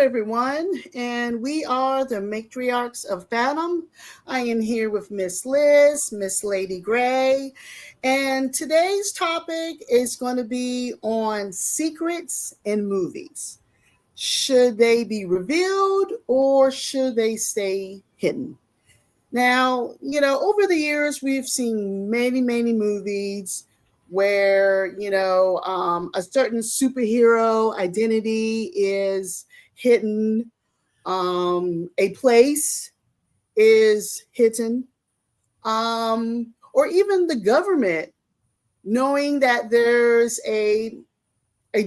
everyone, and we are the matriarchs of Fathom. I am here with Miss Liz, Miss Lady Gray, and today's topic is going to be on secrets in movies. Should they be revealed or should they stay hidden? Now, over the years, we've seen many movies where, a certain superhero identity is hidden, a place is hidden, or even the government knowing that there's a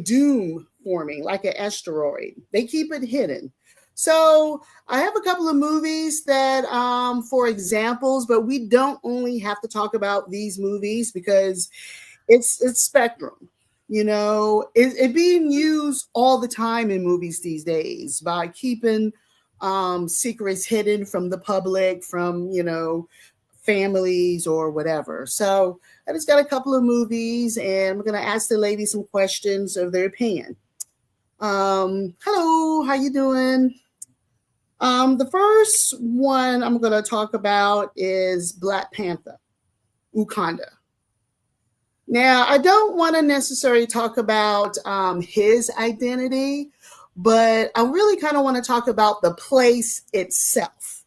doom forming, like an asteroid. They keep it hidden. So I have a couple of movies that, for examples, but we don't only have to talk about these movies because it's spectrum. It being used all the time in movies these days by keeping secrets hidden from the public, from families or whatever. So I just got a couple of movies, and I'm gonna ask the ladies some questions of their opinion. Hello, how you doing? The first one I'm gonna talk about is Black Panther, Wakanda. Now, I don't want to necessarily talk about his identity, but I really kind of want to talk about the place itself.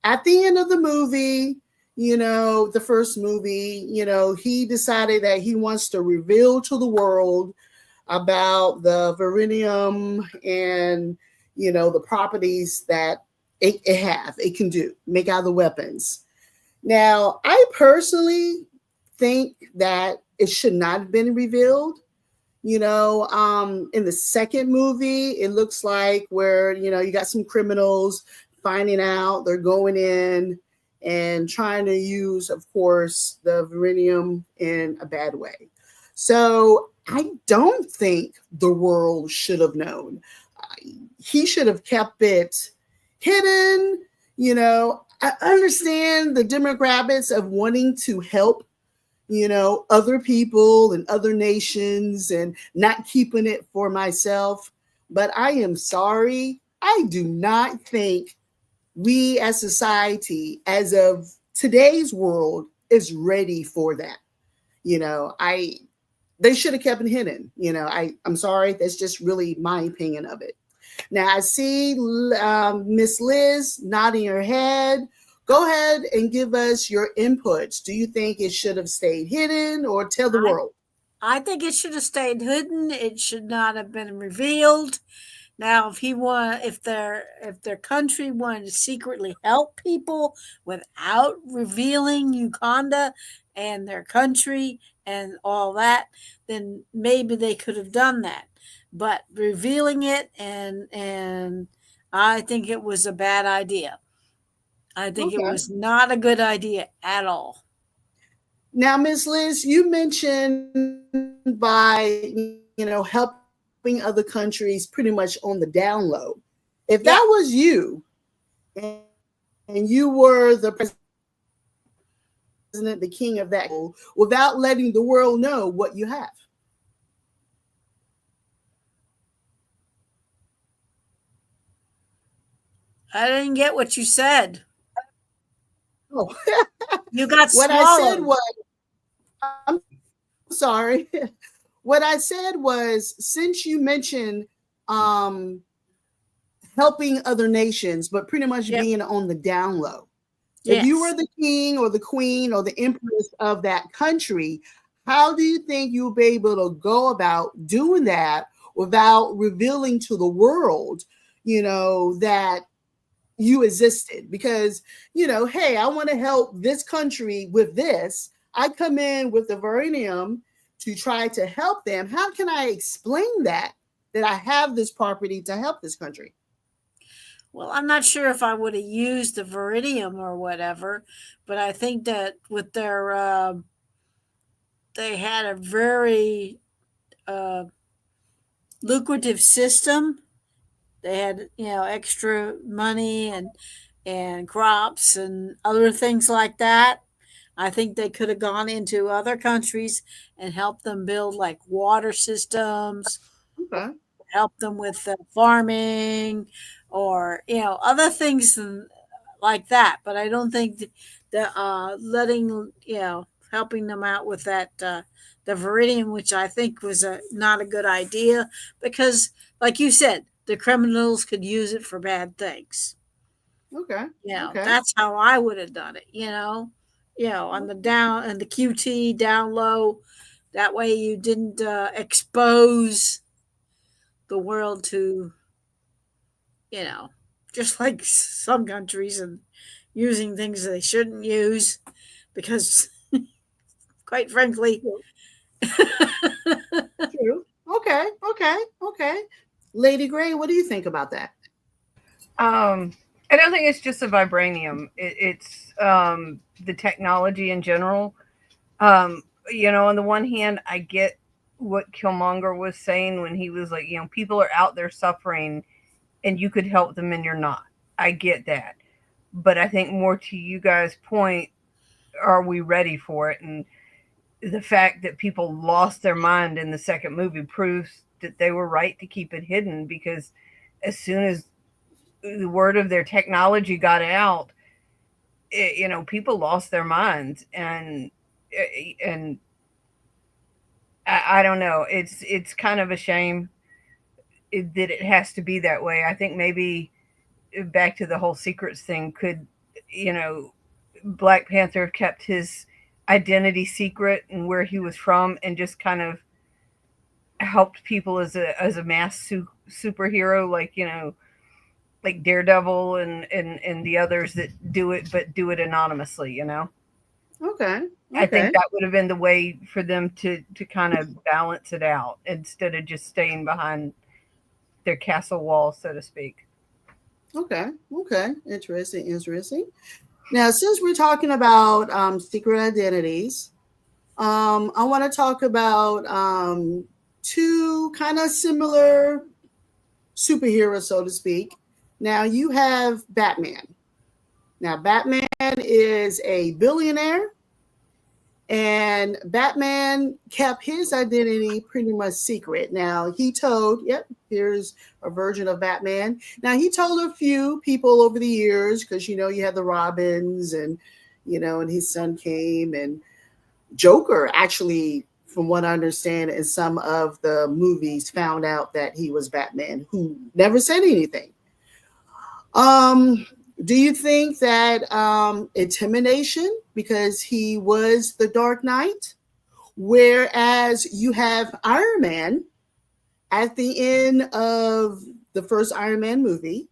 At the end of the movie, the first movie, he decided that he wants to reveal to the world about the Verinium and, the properties that it can do, make out of the weapons. Now, I personally think that it should not have been revealed. In the second movie, it looks like where, you got some criminals finding out, they're going in and trying to use, of course, the Verinium in a bad way. So I don't think the world should have known. He should have kept it hidden. I understand the demographics of wanting to help other people and other nations and not keeping it for myself. But I am sorry. I do not think we as society, as of today's world, is ready for that. They should have kept it hidden. I'm sorry. That's just really my opinion of it. Now I see Miss Liz nodding her head. Go ahead and give us your inputs. Do you think it should have stayed hidden or tell the world? I think it should have stayed hidden. It should not have been revealed. Now, if their country wanted to secretly help people without revealing Uganda and their country and all that, then maybe they could have done that. But revealing it and I think it was a bad idea. I think it Okay. was not a good idea at all. Now, Miss Liz, you mentioned by helping other countries pretty much on the down low. If that Yeah, was you and you were the president, the king of that country, without letting the world know what you have. I didn't get what you said. Oh, You got what I said swallowed. was, I'm sorry. What I said was, since you mentioned um, helping other nations, but pretty much Yep. being on the down low. If you were Yes. the king or the queen or the empress of that country, how do you think you'll be able to go about doing that without revealing to the world, that you existed? Because, hey, I want to help this country with this. I come in with the Verenium to try to help them. How can I explain that I have this property to help this country? Well, I'm not sure if I would have used the Viridium or whatever, but I think that with they had a very uh, lucrative system. They had extra money and crops and other things like that. I think they could have gone into other countries and helped them build like water systems, Okay. help them with farming or other things like that. But I don't think the letting helping them out with that the viridium, which I think was not a good idea because, like you said, the criminals could use it for bad things. Okay. Okay. That's how I would have done it. On the down and the QT down low. That way you didn't expose the world to you know just like some countries and using things they shouldn't use because, quite frankly, True. True. Okay. Okay. Okay. Lady Gray, what do you think about that? I don't think it's just the vibranium. It's the technology in general. On the one hand, I get what Killmonger was saying when he was like, people are out there suffering and you could help them and you're not. I get that. But I think more to you guys' point, are we ready for it? And the fact that people lost their mind in the second movie proves that they were right to keep it hidden because as soon as the word of their technology got out, people lost their minds and I don't know. It's kind of a shame that it has to be that way. I think maybe back to the whole secrets thing. Could you know Black Panther kept his identity secret and where he was from, and just kind of helped people as a superhero, like like Daredevil and the others that do it, but do it anonymously. Okay. I think Okay. that would have been the way for them to kind of balance it out instead of just staying behind their castle wall, so to speak. Okay. Okay. Interesting. Interesting. Now, since we're talking about secret identities, I want to talk about two kind of similar superheroes, so to speak. Now, you have Batman. Now, Batman is a billionaire, and Batman kept his identity pretty much secret. Now, he told, yep, here's a version of Batman. Now, he told a few people over the years, because you had the Robins, and his son came, and Joker actually, from what I understand, in some of the movies, found out that he was Batman, who never said anything. Um, do you think that intimidation because he was the Dark Knight, whereas you have Iron Man at the end of the first Iron Man movie,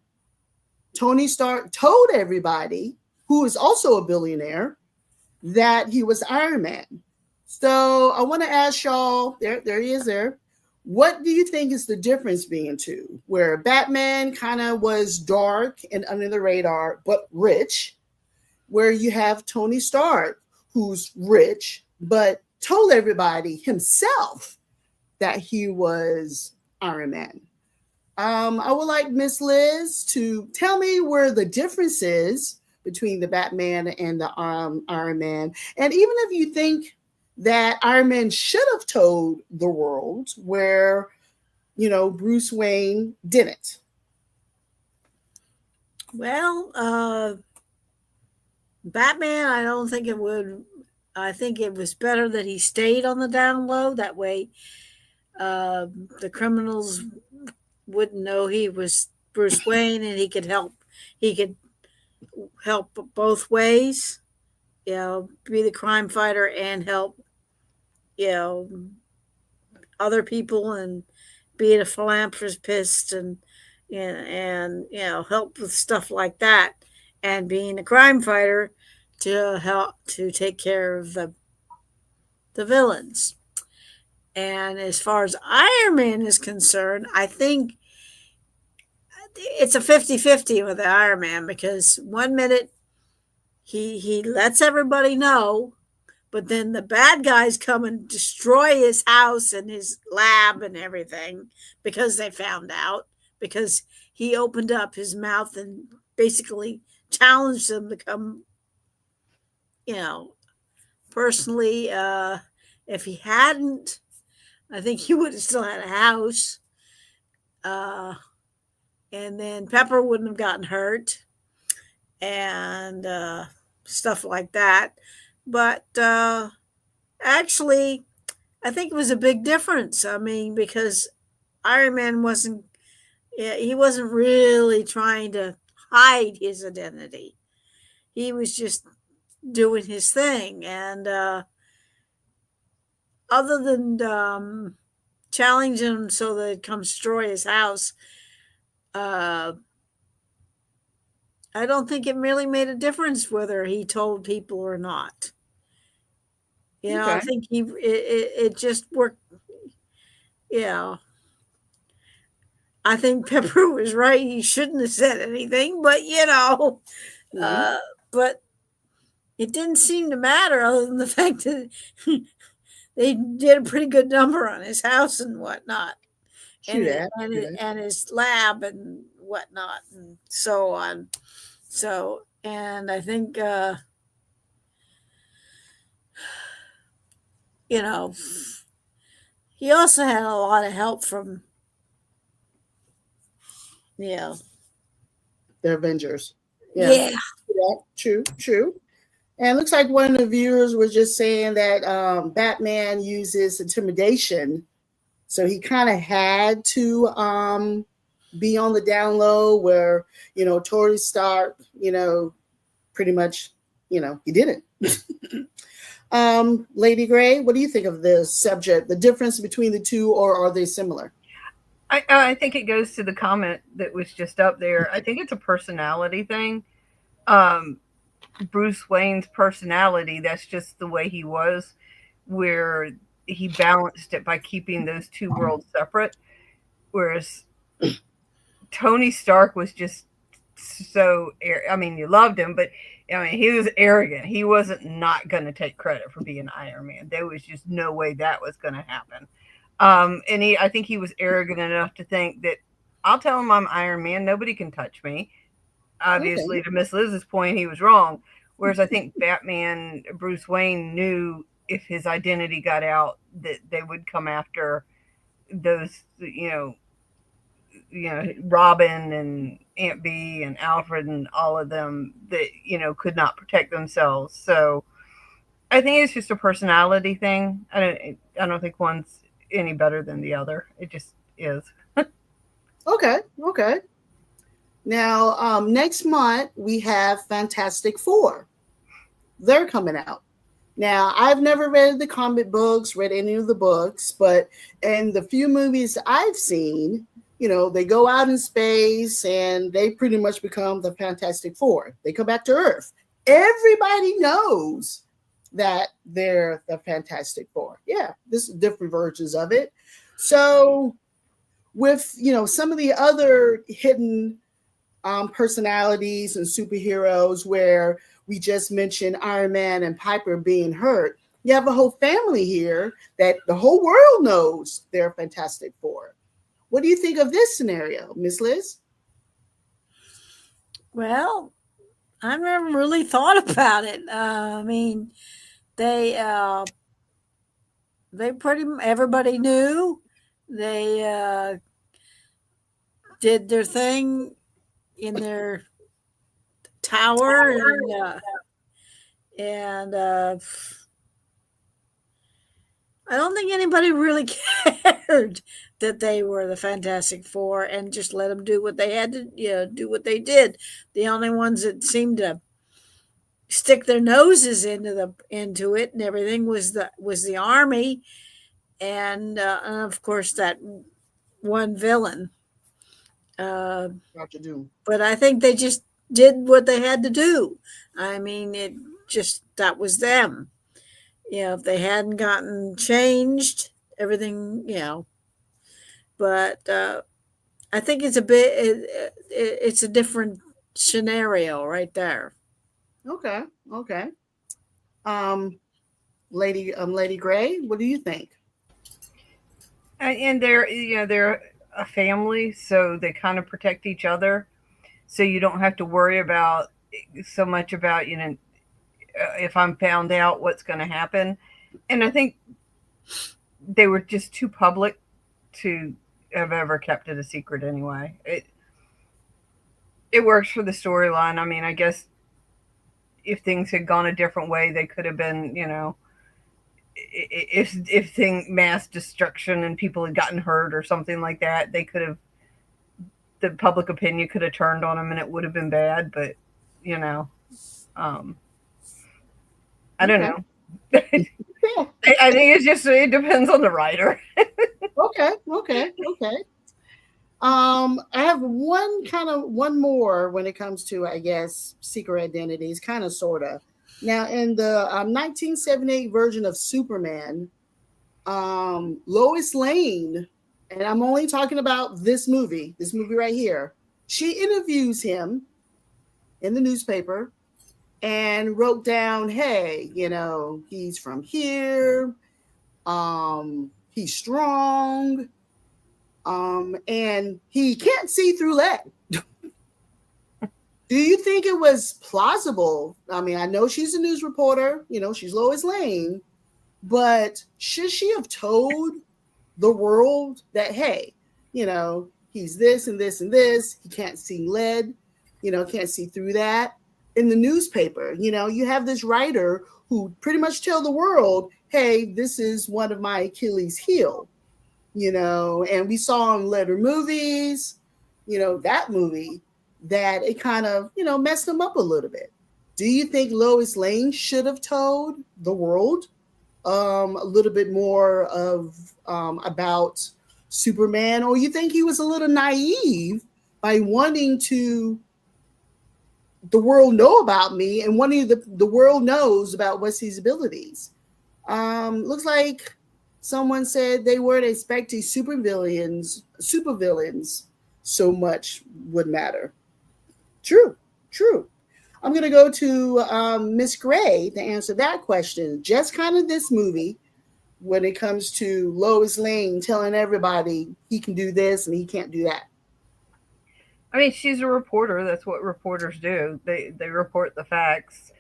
Tony Stark told everybody, who is also a billionaire, that he was Iron Man. So I want to ask y'all, there he is there. What do you think is the difference being two? Where Batman kind of was dark and under the radar, but rich, where you have Tony Stark, who's rich, but told everybody himself that he was Iron Man. I would like Miss Liz to tell me where the difference is between the Batman and the Iron Man. And even if you think that Iron Man should have told the world where, Bruce Wayne didn't. Well, Batman, I don't think it would. I think it was better that he stayed on the down low. That way, the criminals wouldn't know he was Bruce Wayne, and he could help. He could help both ways. Be the crime fighter and help. You know, other people and being a philanthropist and help with stuff like that, and being a crime fighter to help to take care of the villains. And as far as Iron Man is concerned, I think it's a 50-50 with the Iron Man because one minute he lets everybody know, but then the bad guys come and destroy his house and his lab and everything because they found out, because he opened up his mouth and basically challenged them to come, you know, personally. If he hadn't, I think he would have still had a house. uh, and then Pepper wouldn't have gotten hurt and stuff like that. But actually, I think it was a big difference. I mean, because Iron Man wasn't, yeah, he wasn't really trying to hide his identity. He was just doing his thing, and other than challenging him so that he'd come destroy his house, uh, I don't think it really made a difference whether he told people or not. You know, I Okay. think it just worked. Yeah, I think Pepper was right. He shouldn't have said anything, but Mhm. uh, but it didn't seem to matter other than the fact that they did a pretty good number on his house and whatnot, True that. True that. and his lab and whatnot, and so on. So, and I think you know he also had a lot of help from you know The Avengers. Yeah. yeah Yeah. True. True. And it looks like one of the viewers was just saying that Batman uses intimidation, so he kind of had to be on the down low, where Tony Stark, pretty much, he didn't. Lady Gray, what do you think of this subject? The difference between the two, or are they similar? I think it goes to the comment that was just up there. I think it's a personality thing. Um, Bruce Wayne's personality, that's just the way he was, where he balanced it by keeping those two worlds separate. Whereas Tony Stark was just so, I mean, you loved him, but I mean, he was arrogant. He wasn't not going to take credit for being Iron Man. There was just no way that was going to happen. And I think he was arrogant enough to think that I'll tell him I'm Iron Man. Nobody can touch me. Okay. Obviously, to Miss Liz's point, he was wrong. Whereas I think Batman, Bruce Wayne knew if his identity got out that they would come after those, Robin and Aunt B and Alfred and all of them that could not protect themselves. So I think it's just a personality thing. I don't think one's any better than the other. It just is. Okay. Okay. Now, next month we have Fantastic Four. They're coming out. Now, I've never read the comic books, read any of the books, but in the few movies I've seen, they go out in space and they pretty much become the Fantastic Four. They come back to Earth. Everybody knows that they're the Fantastic Four. Yeah, this is different versions of it. So, with some of the other hidden personalities and superheroes, where we just mentioned Iron Man and Piper being hurt, you have a whole family here that the whole world knows they're Fantastic Four. What do you think of this scenario, Miss Liz? well, I never really thought about it. I mean, they they pretty everybody knew they did their thing in their tower and I don't think anybody really cared that they were the Fantastic Four and just let them do what they had to, do what they did. The only ones that seemed to stick their noses into it and everything was the army and of course that one villain. Uh, Dr. Doom. but I think they just did what they had to do. I mean, it just that was them. If they hadn't gotten changed, everything. But I think it's a bit. It's a different scenario right there. Okay, okay. Um, Lady Gray, what do you think? And they're a family, so they kind of protect each other. So you don't have to worry about so much about if I'm found out what's going to happen. And I think they were just too public to have ever kept it a secret anyway. It works for the storyline. I mean, I guess if things had gone a different way, they could have been, if thing mass destruction and people had gotten hurt or something like that, they could have the public opinion could have turned on him and it would have been bad. But you know, um, I don't know. I think it depends on the writer. Okay. I have one more when it comes to, I guess, secret identities, kind of, sort of. Now, in the 1978 version of Superman, Lois Lane, and I'm only talking about this movie right here, she interviews him in the newspaper and wrote down, hey, he's from here, he's strong, and he can't see through lead. Do you think it was plausible? I mean, I know she's a news reporter, she's Lois Lane, but should she have told the world that, hey, he's this and this and this, he can't see lead, can't see through that? In the newspaper, you have this writer who pretty much tell the world, hey, this is one of my Achilles heel, and we saw in later movies, that movie, that it kind of, messed him up a little bit. Do you think Lois Lane should have told the world a little bit more of about Superman, or you think he was a little naive by wanting to the world know about me and wanting the world knows about what's his abilities? Looks like someone said they weren't expecting supervillains so much would matter. True. I'm going to go to Miss Gray to answer that question. Just kind of this movie, when it comes to Lois Lane telling everybody he can do this and he can't do that. I mean, she's a reporter. That's what reporters do. They report the facts.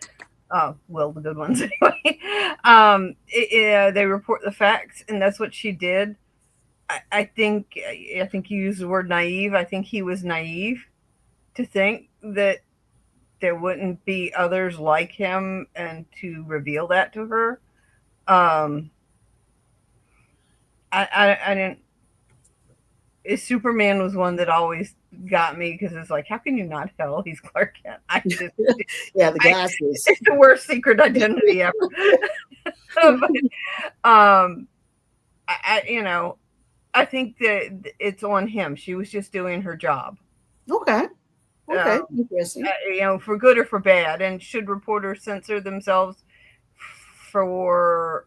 Well, the good ones anyway. They report the facts, and that's what she did. I think you used the word naive. I think he was naive to think that there wouldn't be others like him, and to reveal that to her. I didn't. Superman was one that always got me because it's like, how can you not tell he's Clark Kent? I just the glasses. It's the worst secret identity ever. But, I think that it's on him. She was just doing her job. Okay, interesting. For good or for bad. And should reporters censor themselves for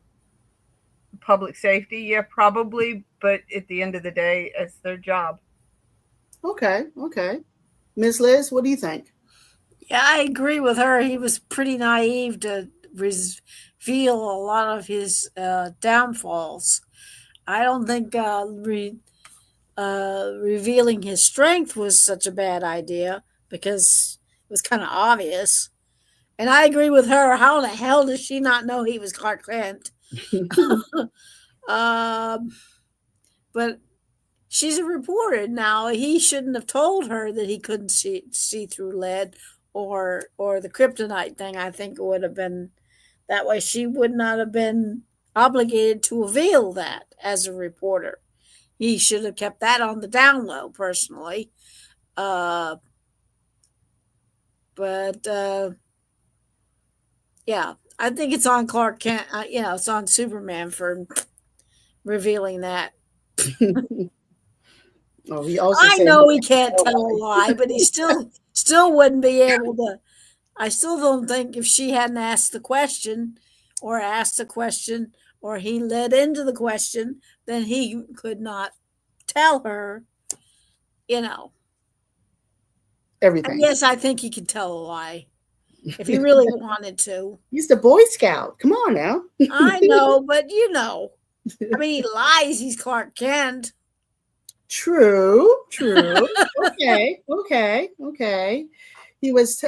public safety? Yeah, probably. But at the end of the day, it's their job. Okay. Miss Liz, what do you think? Yeah, I agree with her. He was pretty naive to reveal a lot of his downfalls. I don't think revealing his strength was such a bad idea, because it was kind of obvious. And I agree with her. How the hell does she not know he was Clark Kent? But she's a reporter now. He shouldn't have told her that he couldn't see through lead or the kryptonite thing. I think it would have been that way. She would not have been obligated to reveal that as a reporter. He should have kept that on the down low, personally. Yeah, I think it's on Clark Kent. It's on Superman for revealing that. I know he can't tell a lie, but he still wouldn't be able to. I still don't think if she hadn't asked the question, or asked the question, or he led into the question, then he could not tell her, everything. Yes, I think he could tell a lie if he really wanted to. He's the Boy Scout. Come on now. I know, but I mean, he lies. He's Clark Kent. True. Okay. He was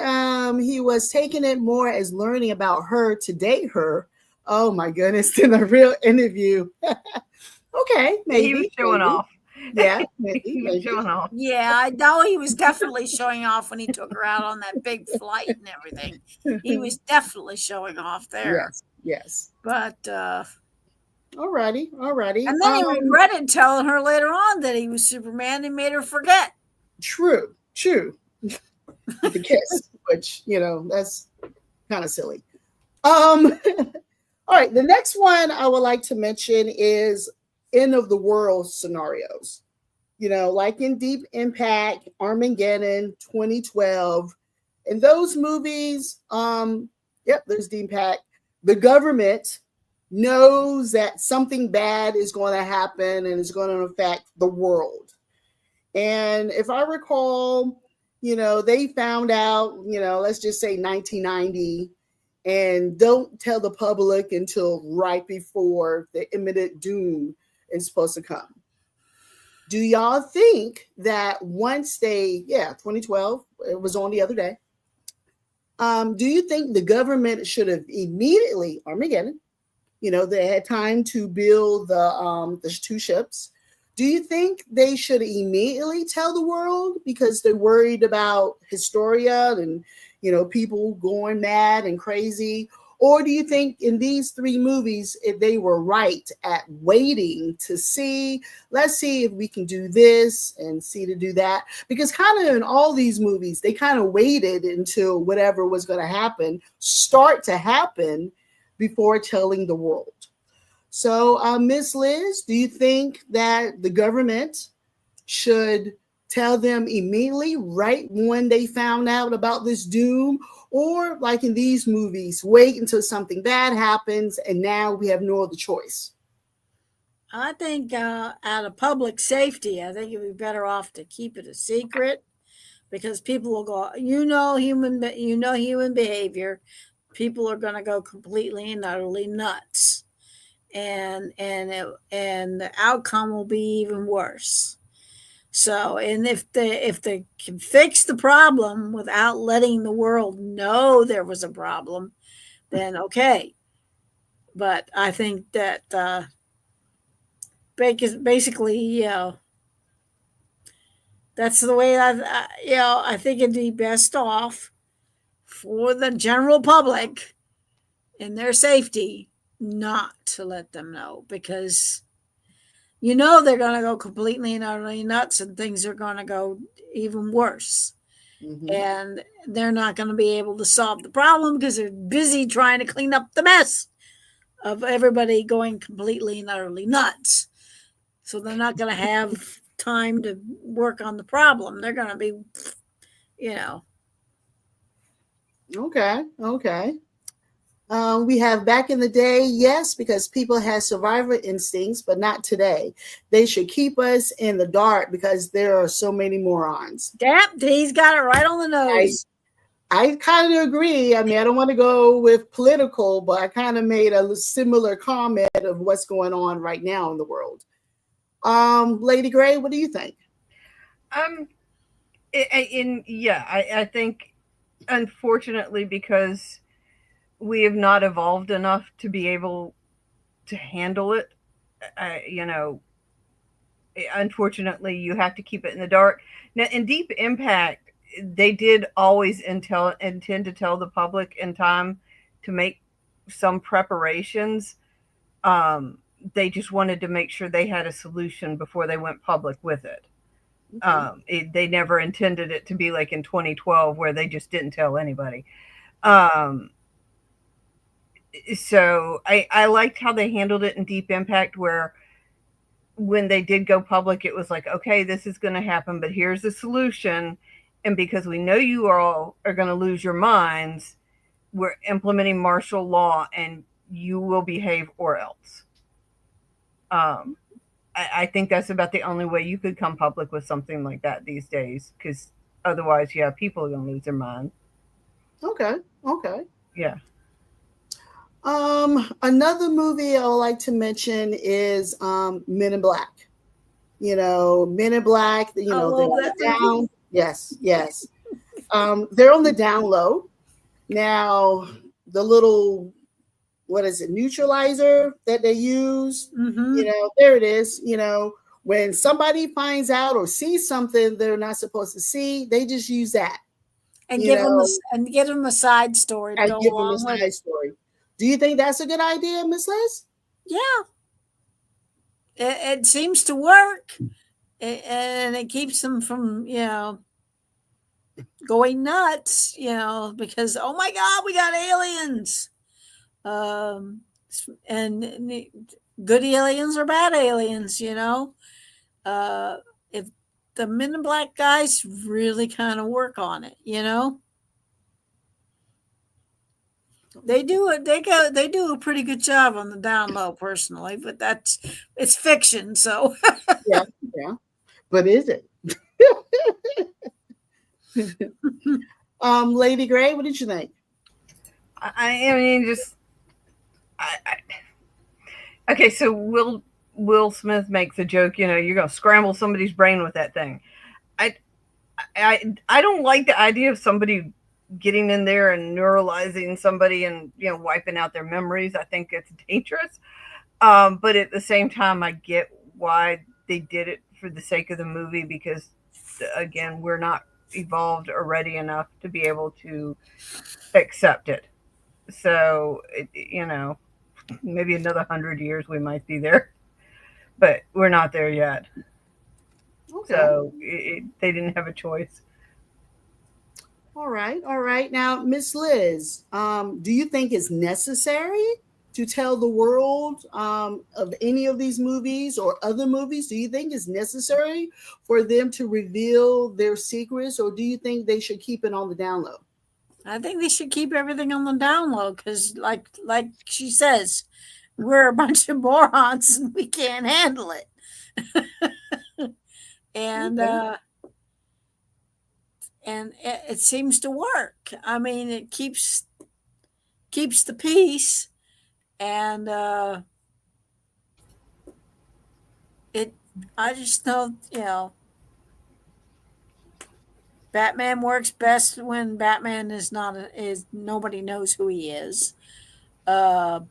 taking it more as learning about her to date her. Oh my goodness, than a real interview. Okay, maybe he was showing off. Yeah, maybe, He was maybe. showing off. Yeah, I know he was definitely showing off when he took her out on that big flight and everything. He was definitely showing off there. Yes, yes. But Alrighty, alrighty. and then he regretted telling her later on that he was Superman. He made her forget. True, true. With the kiss, which that's kind of silly. All right, the next one I would like to mention is end of the world scenarios. Like in Deep Impact, Armageddon, 2012, in those movies, there's Deep Impact. The government knows that something bad is going to happen and is going to affect the world. And if I recall, they found out, let's just say 1990, and don't tell the public until right before the imminent doom is supposed to come. Do y'all think that once 2012, it was on the other day. Do you think the government should have immediately, Armageddon, they had time to build the two ships. Do you think they should immediately tell the world because they're worried about hysteria and, people going mad and crazy? Or do you think in these three movies, if they were right at waiting to see, let's see if we can do this and see to do that? Because kind of in all these movies, they kind of waited until whatever was going to start to happen before telling the world. So, Miss Liz, do you think that the government should tell them immediately, right when they found out about this doom? Or like in these movies, wait until something bad happens and now we have no other choice? I think out of public safety, I think it'd be better off to keep it a secret because people will go, human behavior. People are going to go completely and utterly nuts. And the outcome will be even worse. So, and if they can fix the problem without letting the world know there was a problem, then okay. But I think that basically, that's the way I think it'd be best off for the general public and their safety not to let them know because they're going to go completely and utterly nuts and things are going to go even worse. Mm-hmm. And they're not going to be able to solve the problem because they're busy trying to clean up the mess of everybody going completely and utterly nuts. So they're not going to have time to work on the problem. They're going to be, Okay. We have back in the day, yes, because people had survival instincts, but not today. They should keep us in the dark because there are so many morons. Yep, he's got it right on the nose. I kind of agree. I mean, I don't want to go with political, but I kind of made a similar comment of what's going on right now in the world. Lady Gray, what do you think? I think, unfortunately, because we have not evolved enough to be able to handle it. Unfortunately, you have to keep it in the dark. Now, in Deep Impact, they did always intend to tell the public in time to make some preparations. They just wanted to make sure they had a solution before they went public with it. Okay. They never intended it to be like in 2012 where they just didn't tell anybody. So I liked how they handled it in Deep Impact, where when they did go public, it was like, okay, this is going to happen, but here's the solution. And because we know you all are going to lose your minds, we're implementing martial law and you will behave or else. I think that's about the only way you could come public with something like that these days, because otherwise, people are going to lose their mind. Okay. Yeah. Another movie I would like to mention is Men in Black. Men in Black, they're down. Yes. They're on the down low. Now, the little, neutralizer that they use, there it is. When somebody finds out or sees something they're not supposed to see, they just use that, And you know, give them a side story to and go give them a along with side it. story. Do you think that's a good idea, Miss Liz? Yeah, it seems to work, and it keeps them from going nuts. Because oh my God, we got aliens. Um, and good aliens or bad aliens. Uh, if the Men in Black guys really kind of work on it, they do it. They do a pretty good job on the down low, personally. But it's fiction, so Yeah, yeah. But is it? Lady Gray, what did you think? I mean, just okay. So Will Smith makes a joke. You're gonna scramble somebody's brain with that thing. I I don't like the idea of somebody getting in there and neuralizing somebody and wiping out their memories. I think it's dangerous. But at the same time, I get why they did it for the sake of the movie because, again, we're not evolved or ready enough to be able to accept it. So, maybe another 100 years we might be there, but we're not there yet. Okay. So they didn't have a choice. All right, all right. Now, Miss Liz, do you think it's necessary to tell the world of any of these movies or other movies? Do you think it's necessary for them to reveal their secrets, or do you think they should keep it on the down low? I think they should keep everything on the down low because, like she says, we're a bunch of morons and we can't handle it. and Okay. and it seems to work. I mean, it keeps the peace, and it. I just know, Batman works best when Batman is not is nobody knows who he is. Uh,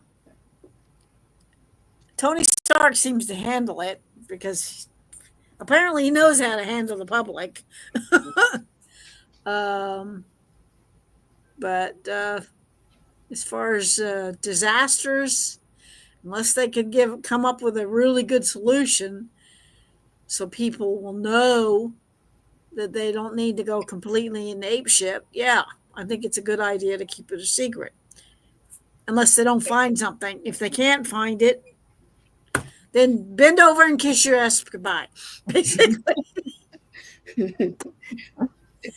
Tony Stark seems to handle it because apparently he knows how to handle the public. um, but as far as disasters, unless they could come up with a really good solution, so people will know that they don't need to go completely in ape shit. Yeah, I think it's a good idea to keep it a secret, unless they don't find something. If they can't find it, then bend over and kiss your ass goodbye. Basically,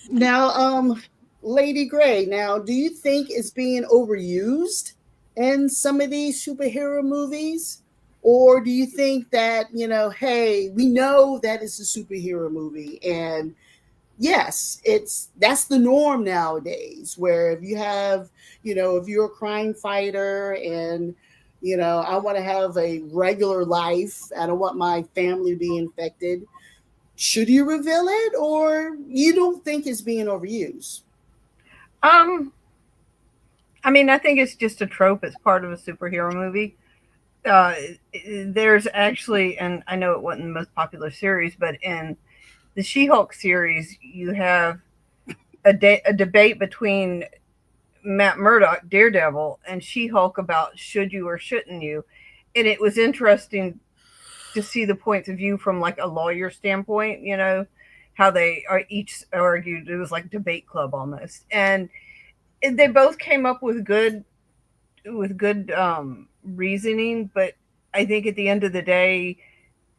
Now, Lady Gray, now, do you think it's being overused in some of these superhero movies? Or do you think that, hey, we know that it's a superhero movie and yes, that's the norm nowadays where if you have, if you're a crime fighter and I want to have a regular life, I don't want my family to be infected, should you reveal it or you don't think it's being overused? Um, I mean, I think it's just a trope. It's part of a superhero movie. Uh, there's actually, and I know it wasn't the most popular series, but in the She-Hulk series, you have a debate between Matt Murdock, Daredevil, and She-Hulk about should you or shouldn't you. And it was interesting to see the points of view from like a lawyer standpoint, how they are each argued. It was like a debate club almost. And they both came up with good reasoning, but I think at the end of the day,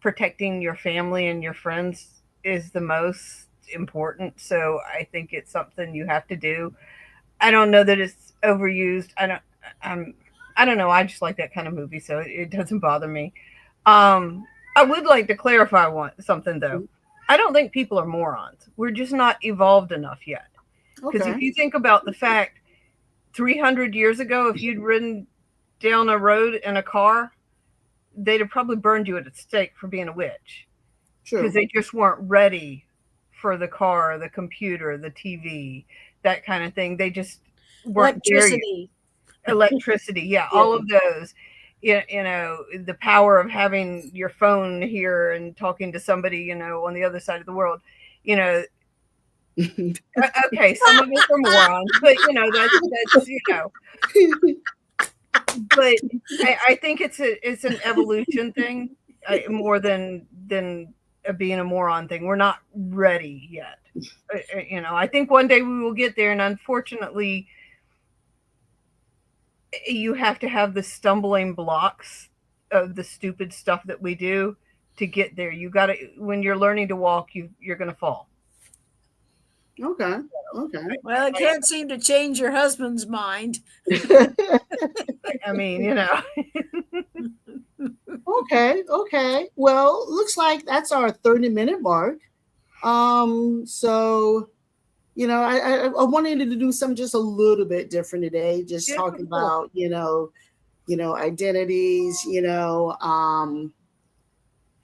protecting your family and your friends is the most important. So I think it's something you have to do. I don't know that it's overused. I'm I don't know. I just like that kind of movie, so it doesn't bother me. I would like to clarify something though. I don't think people are morons. We're just not evolved enough yet. Because if Okay. you think about the fact 300 years ago, if you'd ridden down a road in a car, they'd have probably burned you at a stake for being a witch because True. they just weren't ready for the car, the computer, the TV, that kind of thing. They just weren't there yet. electricity. Electricity, yeah, Yeah. all of those. you know, the power of having your phone here and talking to somebody, you know, on the other side of the world. You know, okay, some of us are morons, but you know, that's you know, but I think it's an evolution thing, more than being a moron thing. We're not ready yet. You know, I think one day we will get there, and unfortunately, you have to have the stumbling blocks of the stupid stuff that we do to get there. You got to, when you're learning to walk, you're going to fall. Okay. Okay. Well, it can't seem to change your husband's mind. I mean, you know. Okay. Okay. Well, looks like that's our 30-minute mark. So I wanted to do something just a little bit different today, just Yeah, talking cool. about, identities,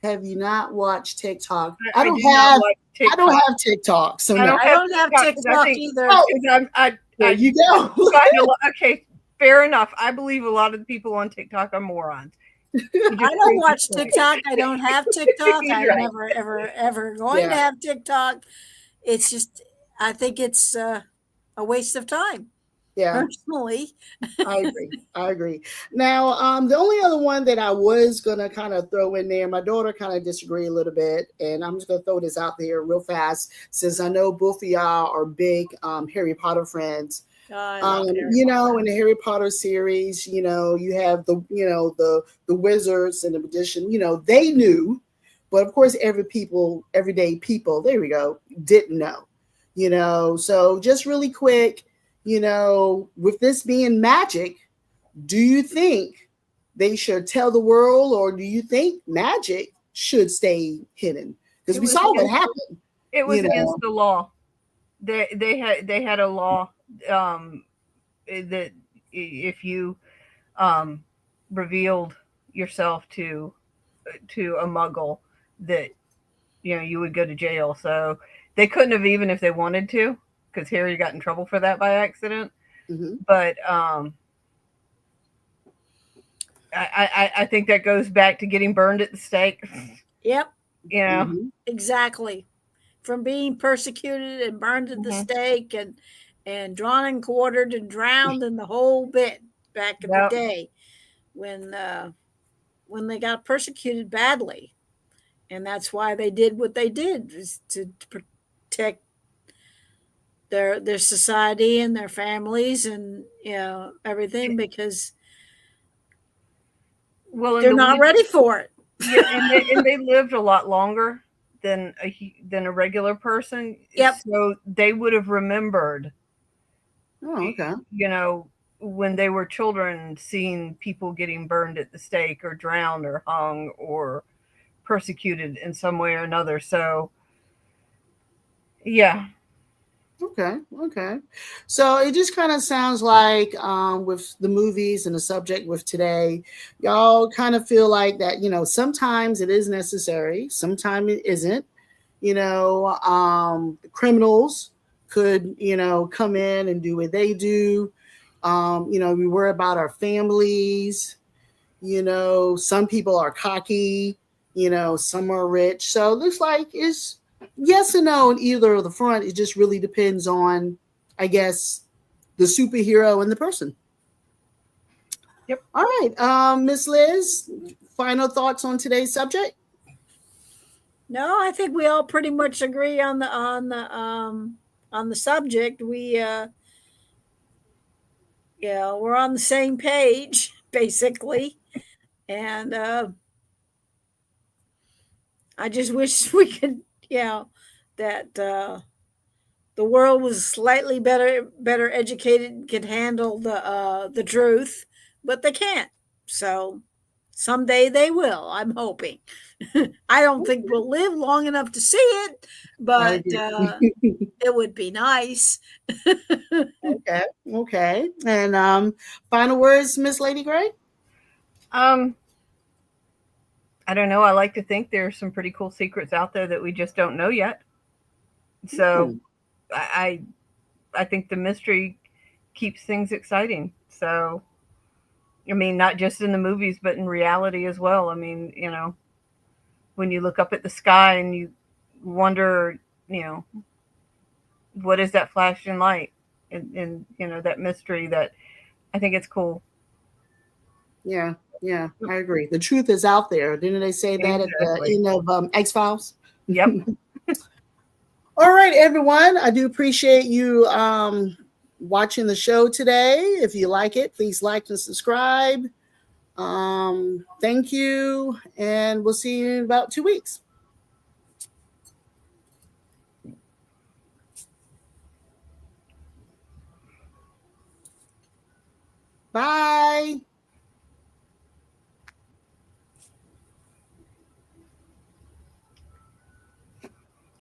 have you not watched TikTok? I do not like I don't TikTok. have TikTok, so I no. don't I have don't have TikTok because I TikTok think either. Oh, there I you go. find okay, fair enough. I believe a lot of the people on TikTok are morons. I don't watch TikTok. I don't have TikTok. I'm Right. never, ever going to Yeah. have TikTok. It's just, I think it's a waste of time, Yeah. personally. I agree. I agree. Now, the only other one that I was gonna kind of throw in there, my daughter kind of disagreed a little bit, and I'm just gonna throw this out there real fast, since I know both of y'all are big Harry Potter friends. I love Harry Potter. In the Harry Potter series, you have the wizards and the magician. They knew, but of course, everyday people, there we go, didn't know. So just really quick, with this being magic, do you think they should tell the world, or do you think magic should stay hidden? Because It we was saw what against, happened. it was You against know, the law. They had a law that if you um, revealed yourself to a muggle, that you know you would go to jail. So they couldn't have, even if they wanted to, because Harry got in trouble for that by accident. mm-hmm. But I think that goes back to getting burned at the stake. Yep, You know. Mm-hmm. exactly. From being persecuted and burned at the Mm-hmm. stake and drawn and quartered and drowned in the whole bit back in the Yep. day when they got persecuted badly, and that's why they did what they did, is to protect their society and their families and everything, because Well, and they're the not wizard, ready for it. yeah, and they lived a lot longer than a regular person. Yep. So they would have remembered, Oh, okay. you know, when they were children, seeing people getting burned at the stake or drowned or hung or persecuted in some way or another. So, yeah. Okay, okay. So it just kind of sounds like with the movies and the subject with today, y'all kind of feel like that, sometimes it is necessary, sometimes it isn't. Criminals could, come in and do what they do. We worry about our families. Some people are cocky, some are rich. So it looks like it's yes and no on either of the front. It just really depends on, I guess, the superhero and the person. Yep. All right. Miss Liz, final thoughts on today's subject? No, I think we all pretty much agree on the subject. We're on the same page basically, and I just wish we could, that the world was slightly better educated, could handle the truth, but they can't. So someday they will. I'm hoping. I don't think we'll live long enough to see it, I but agree. it would be nice. Okay. Okay. And final words, Miss Lady Gray? Um, I don't know. I like to think there's some pretty cool secrets out there that we just don't know yet. So I think the mystery keeps things exciting. So I mean, not just in the movies, but in reality as well. I mean, when you look up at the sky and you wonder, what is that flashing light? And that mystery, that I think it's cool. Yeah, I agree. The truth is out there. Didn't they say that at the Exactly. end of X-Files? Yep. All right, everyone. I do appreciate you watching the show today. If you like it, please like and subscribe. Thank you, and we'll see you in about 2 weeks.